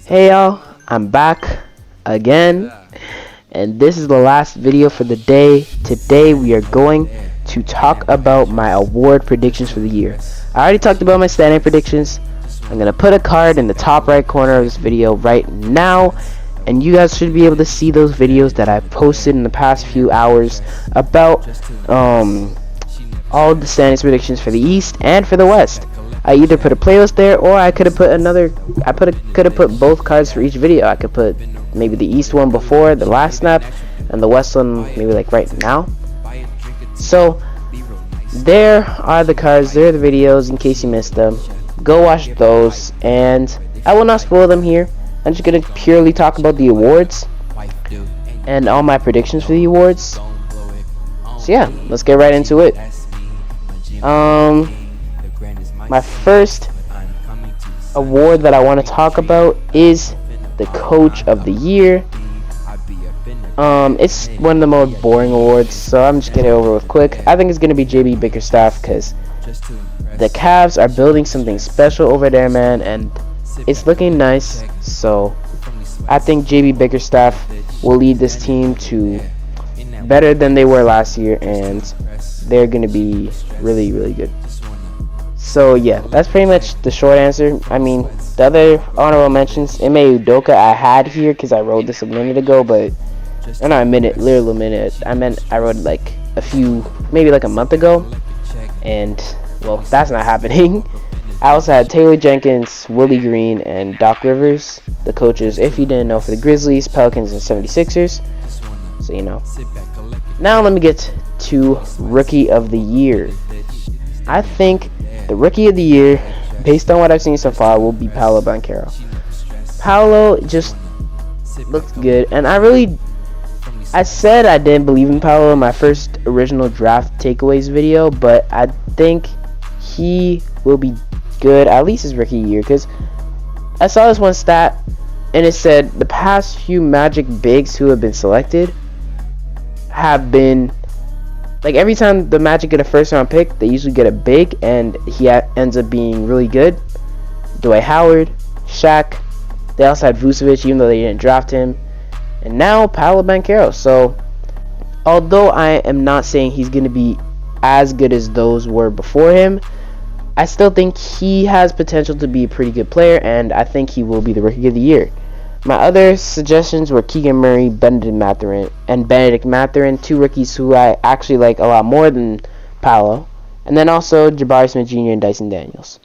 Hey y'all, I'm back again, and this is the last video for the day. Today we are going to talk about my award predictions for the year. I already talked about my standing predictions. I'm going to put a card in the top right corner of this video right now, and you guys should be able to see those videos that I posted in the past few hours about all of the standings predictions for the East and for the West. I either put a playlist there, or I could have put could have put both cards for each video. I could put maybe the East one before the last snap, and the West one maybe like right now. So there are the cards. There are the videos in case you missed them. Go watch those, and I will not spoil them here. I'm just gonna purely talk about the awards and all my predictions for the awards. So yeah, let's get right into it. My first award that I want to talk about is the Coach of the Year. It's one of the most boring awards, so I'm just getting it over with quick. I think it's going to be JB Bickerstaff because the Cavs are building something special over there, man, and it's looking nice. So I think JB Bickerstaff will lead this team to better than they were last year, and they're going to be really, really good. So yeah, that's pretty much the short answer. I mean, the other honorable mentions, Ime Udoka I had here because I wrote this a minute ago, but not a minute, literally a minute. I wrote like maybe like a month ago, and well, that's not happening. I also had Taylor Jenkins, Willie Green, and Doc Rivers, the coaches, if you didn't know, for the Grizzlies, Pelicans, and 76ers. So you know. Now let me get to Rookie of the Year. I think the Rookie of the Year, based on what I've seen so far, will be Paolo Banchero. Paolo just looks good, and I said I didn't believe in Paolo in my first original draft takeaways video, but I think he will be good, at least his rookie year, because I saw this one stat, and it said the past few Magic bigs who have been selected have been, like, every time the Magic get a first round pick, they usually get a big, and he ends up being really good. Dwight Howard, Shaq, they also had Vucevic, even though they didn't draft him, and now Paolo Banchero. So although I am not saying he's going to be as good as those were before him, I still think he has potential to be a pretty good player, and I think he will be the Rookie of the Year. My other suggestions were Keegan Murray, Benedict Mathurin, two rookies who I actually like a lot more than Paolo, and then also Jabari Smith Jr. and Dyson Daniels.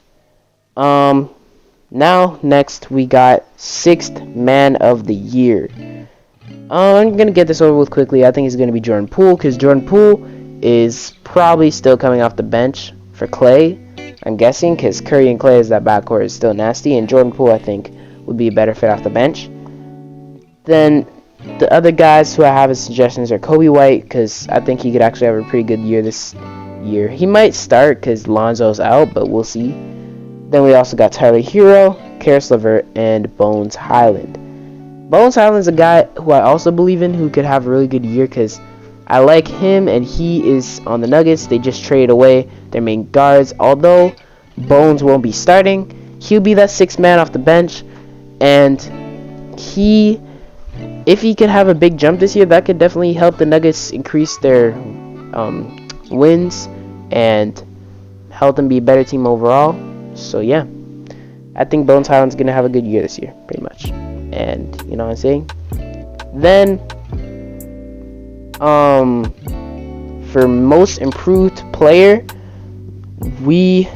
Now next we got Sixth Man of the Year. I'm gonna get this over with quickly. I think it's gonna be Jordan Poole, because Jordan Poole is probably still coming off the bench for Clay, I'm guessing, because Curry and Clay, as that backcourt is still nasty, and Jordan Poole I think would be a better fit off the bench. Then the other guys who I have as suggestions are Kobe White, because I think he could actually have a pretty good year this year. He might start because Lonzo's out, but we'll see. Then we also got Tyler Hero, Karis LeVert, and Bones Highland. Bones Highland's a guy who I also believe in, who could have a really good year, because I like him, and he is on the Nuggets. They just traded away their main guards. Although Bones won't be starting, he'll be that sixth man off the bench, and if he could have a big jump this year, that could definitely help the Nuggets increase their wins and help them be a better team overall. So yeah, I think Bones Highland's gonna have a good year this year, pretty much. And you know what I'm saying? Then for most improved player, we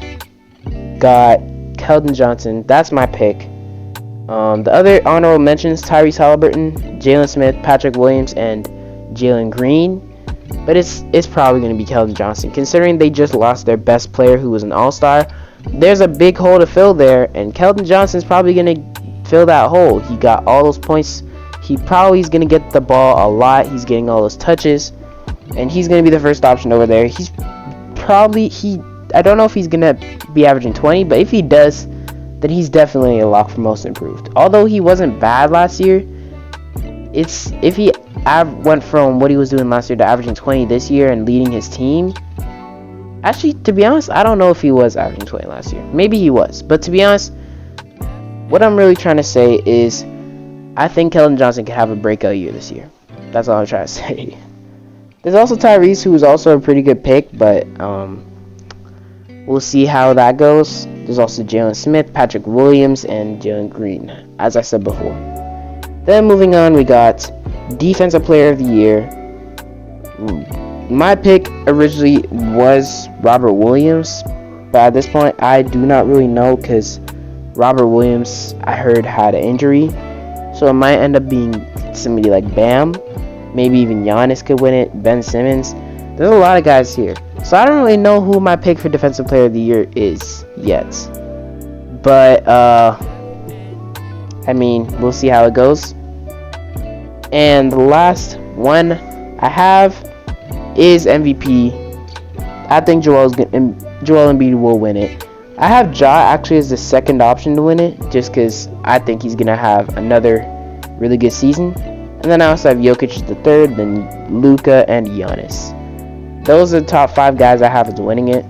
got Keldon Johnson. That's my pick. The other honorable mentions: Tyrese Halliburton, Jalen Smith, Patrick Williams, and Jalen Green. But it's probably going to be Keldon Johnson, considering they just lost their best player, who was an all-star. There's a big hole to fill there, and Keldon Johnson's probably going to fill that hole. He got all those points. He probably is going to get the ball a lot. He's getting all those touches, and he's going to be the first option over there. I don't know if he's going to be averaging 20, but if he does, then he's definitely a lock for most improved. Although he wasn't bad last year, if he went from what he was doing last year to averaging 20 this year and leading his team. Actually, to be honest, I don't know if he was averaging 20 last year. Maybe he was, but to be honest, what I'm really trying to say is I think Keldon Johnson can have a breakout year this year. That's all I'm trying to say. There's also Tyrese, who's also a pretty good pick, but we'll see how that goes. There's also Jalen Smith, Patrick Williams, and Jalen Green, as I said before. Then moving on, we got Defensive Player of the Year. My pick originally was Robert Williams, but at this point, I do not really know because Robert Williams, I heard, had an injury. So it might end up being somebody like Bam. Maybe even Giannis could win it. Ben Simmons. There's a lot of guys here. So I don't really know who my pick for Defensive Player of the Year is yet. But, I mean, we'll see how it goes. And the last one I have is MVP. I think Joel Embiid will win it. I have Ja actually as the second option to win it, just because I think he's going to have another really good season. And then I also have Jokic as the third, then Luka and Giannis. Those are the top 5 guys I have as winning it.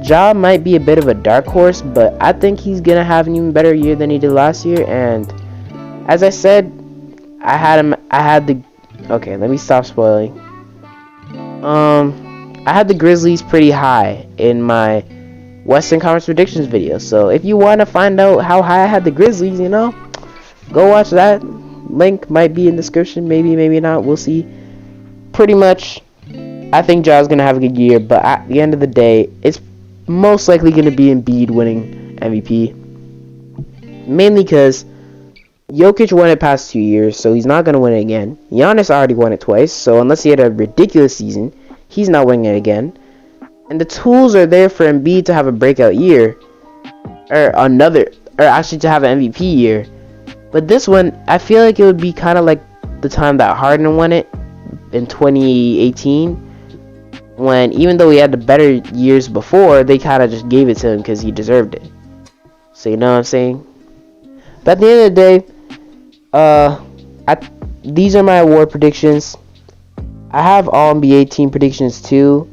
Ja might be a bit of a dark horse, but I think he's going to have an even better year than he did last year. And as I said, okay, let me stop spoiling. I had the Grizzlies pretty high in my Western Conference predictions video. So if you want to find out how high I had the Grizzlies, go watch that. Link might be in the description. Maybe, maybe not. We'll see. Pretty much, I think Ja's going to have a good year. But at the end of the day, it's most likely going to be Embiid winning MVP. Mainly because Jokic won it past 2 years, so he's not going to win it again. Giannis already won it twice, so unless he had a ridiculous season, he's not winning it again. And the tools are there for Embiid to have a breakout year, or actually to have an MVP year. But this one, I feel like it would be kind of like the time that Harden won it in 2018, when even though he had the better years before, they kind of just gave it to him because he deserved it. So you know what I'm saying? But at the end of the day, these are my award predictions. I have all NBA team predictions too.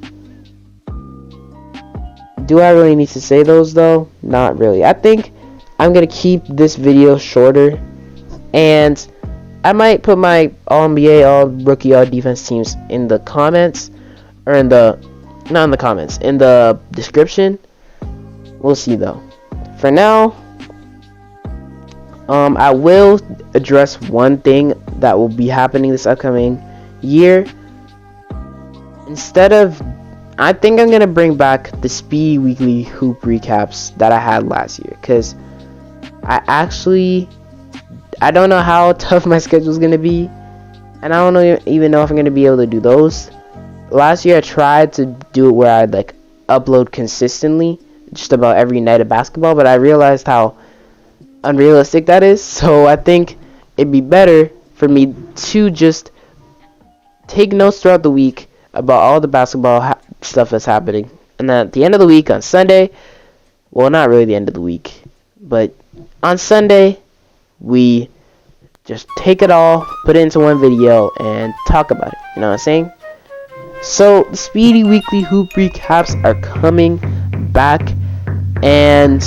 Do I really need to say those though? Not really. I think I'm going to keep this video shorter. And I might put my all NBA, all rookie, all defense teams in the comments. Or in the description. We'll see though. For now, I will address one thing that will be happening this upcoming year. I think I'm going to bring back the Speedy Weekly Hoop Recaps that I had last year. Because I don't know how tough my schedule is going to be. And I don't even know if I'm going to be able to do those. Last year I tried to do it where I'd upload consistently. Just about every night of basketball. But I realized how unrealistic that is. So I think it'd be better for me to just take notes throughout the week about all the basketball stuff that's happening, and then at the end of the week on Sunday, well, not really the end of the week, but on Sunday we just take it all, put it into one video, and talk about it. You know what I'm saying? So the Speedy Weekly Hoop Recaps are coming back, and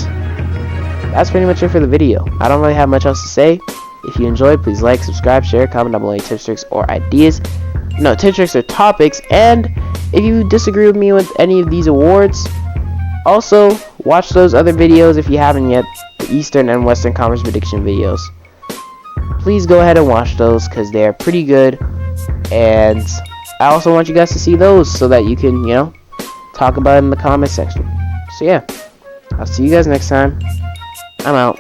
that's pretty much it for the video. I don't really have much else to say. If you enjoyed, please like, subscribe, share, comment down below any tips, tricks, or ideas. No, tips, tricks, or topics. And if you disagree with me with any of these awards, also watch those other videos if you haven't yet, the Eastern and Western Conference prediction videos. Please go ahead and watch those because they are pretty good. And I also want you guys to see those so that you can, talk about it in the comment section. So yeah, I'll see you guys next time. I'm out.